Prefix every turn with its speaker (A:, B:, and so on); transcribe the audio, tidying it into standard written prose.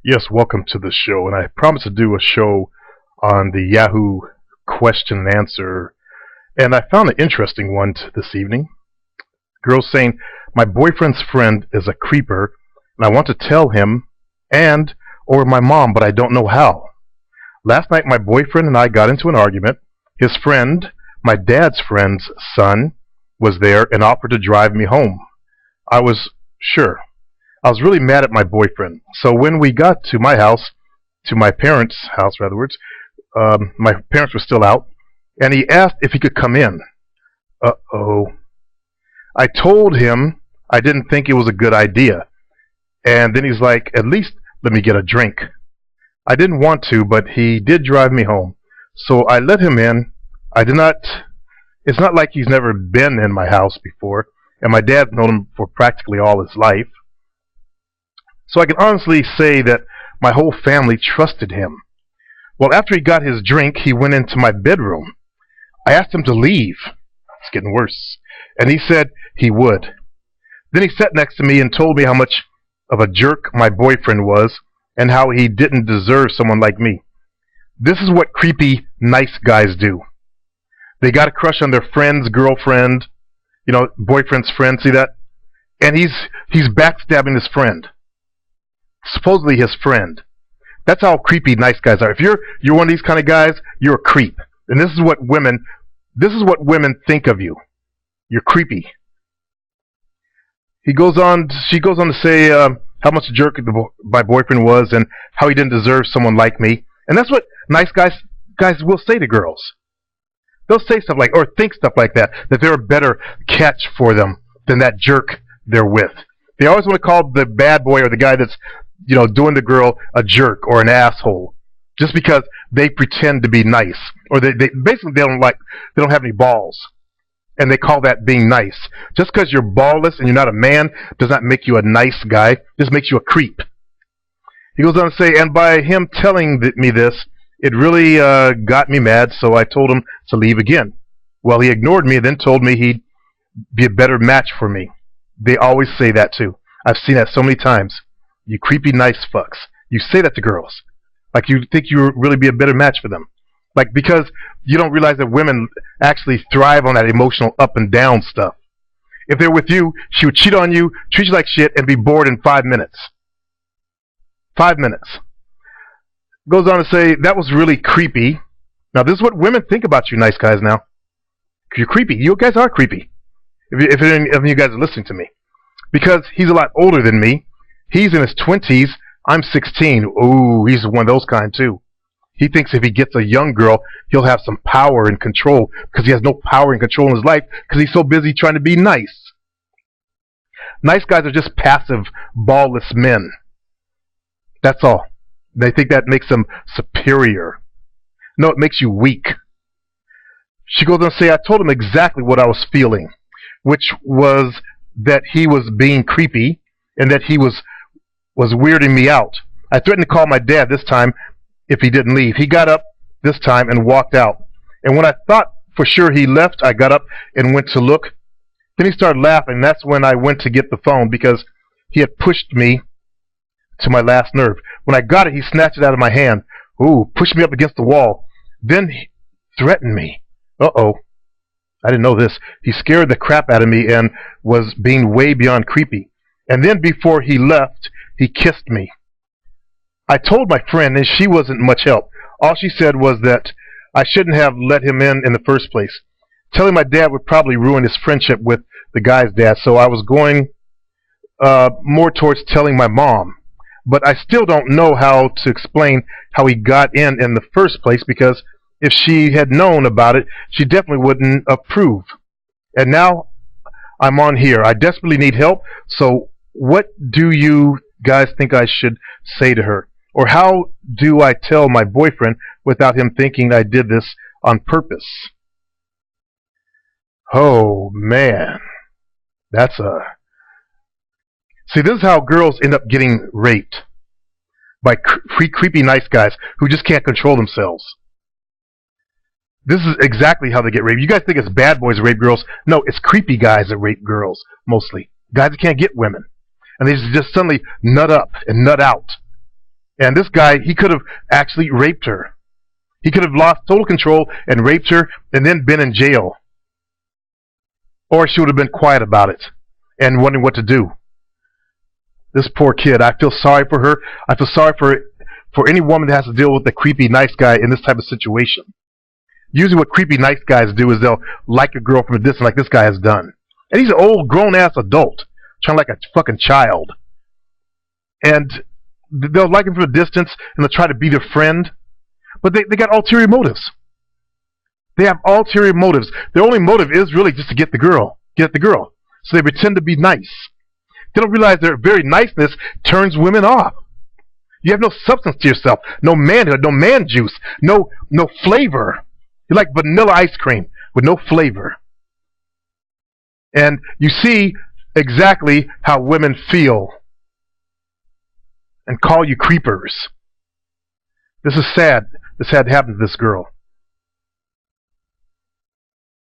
A: Yes, welcome to the show. And I promised to do a show on the Yahoo question and answer. And I found an interesting one this evening. Girl saying, my boyfriend's friend is a creeper, and I want to tell him and or my mom, but I don't know how. Last night, my boyfriend and I got into an argument. His friend, my dad's friend's son, was there and offered to drive me home. I was sure. I was really mad at my boyfriend. So when we got to my house, to my parents' house, rather words, my parents were still out, and he asked if he could come in. Uh-oh. I told him I didn't think it was a good idea. And then he's like, at least let me get a drink. I didn't want to, but he did drive me home. So I let him in. It's not like he's never been in my house before, and my dad's known him for practically all his life. So I can honestly say that my whole family trusted him. Well, after he got his drink, he went into my bedroom. I asked him to leave. It's getting worse. And he said he would. Then he sat next to me and told me how much of a jerk my boyfriend was and how he didn't deserve someone like me. This is what creepy, nice guys do. They got a crush on their friend's girlfriend, boyfriend's friend, see that? And he's backstabbing his friend. Supposedly his friend. That's how creepy nice guys are. If you're one of these kind of guys, you're a creep. And this is what women think of you. You're creepy. She goes on to say how much a jerk my boyfriend was and how he didn't deserve someone like me. And that's what nice guys will say to girls. They'll say stuff like, or think stuff like that they're a better catch for them than that jerk they're with. They always want to call the bad boy or the guy that's, doing the girl a jerk or an asshole, just because they pretend to be nice, or they don't have any balls, and they call that being nice. Just because you're ballless and you're not a man does not make you a nice guy. Just makes you a creep. He goes on to say, and by him telling me this, it really got me mad, so I told him to leave again. Well, he ignored me and then told me he'd be a better match for me. They always say that too. I've seen that so many times. You creepy nice fucks. You say that to girls. Like you think you would really be a better match for them. Like because you don't realize that women actually thrive on that emotional up and down stuff. If they're with you, she would cheat on you, treat you like shit, and be bored in 5 minutes. 5 minutes. Goes on to say, that was really creepy. Now this is what women think about you nice guys now. You're creepy. You guys are creepy. If any of you guys are listening to me. Because he's a lot older than me. He's in his 20s. I'm 16. Ooh, he's one of those kind too. He thinks if he gets a young girl, he'll have some power and control, because he has no power and control in his life because he's so busy trying to be nice. Nice guys are just passive, ballless men. That's all. They think that makes them superior. No, it makes you weak. She goes on to say, I told him exactly what I was feeling, which was that he was being creepy and that he was weirding me out. I threatened to call my dad this time if he didn't leave. He got up this time and walked out. And when I thought for sure he left, I got up and went to look. Then he started laughing. That's when I went to get the phone because he had pushed me to my last nerve. When I got it, he snatched it out of my hand. Ooh, pushed me up against the wall. Then he threatened me. Uh-oh. I didn't know this. He scared the crap out of me and was being way beyond creepy. And then before he left, he kissed me. I told my friend, and she wasn't much help. All she said was that I shouldn't have let him in the first place. Telling my dad would probably ruin his friendship with the guy's dad, so I was going more towards telling my mom. But I still don't know how to explain how he got in the first place, because if she had known about it, she definitely wouldn't approve. And now I'm on here. I desperately need help, so what do you guys think I should say to her? Or how do I tell my boyfriend without him thinking I did this on purpose? Oh, man. See, this is how girls end up getting raped. By creepy nice guys who just can't control themselves. This is exactly how they get raped. You guys think it's bad boys that rape girls. No, it's creepy guys that rape girls, mostly. Guys that can't get women. And they just suddenly nut up and nut out. And this guy, he could have actually raped her. He could have lost total control and raped her and then been in jail. Or she would have been quiet about it and wondering what to do. This poor kid, I feel sorry for her. I feel sorry for any woman that has to deal with a creepy nice guy in this type of situation. Usually what creepy nice guys do is they'll like a girl from a distance like this guy has done. And he's an old grown-ass adult, trying like a fucking child. And they'll like him from a distance and they'll try to be their friend. But they got ulterior motives. They have ulterior motives. Their only motive is really just to get at the girl. So they pretend to be nice. They don't realize their very niceness turns women off. You have no substance to yourself, no manhood, no man juice, no flavor. You're like vanilla ice cream with no flavor. And you see exactly how women feel and call you creepers. This is sad. This had happened to this girl.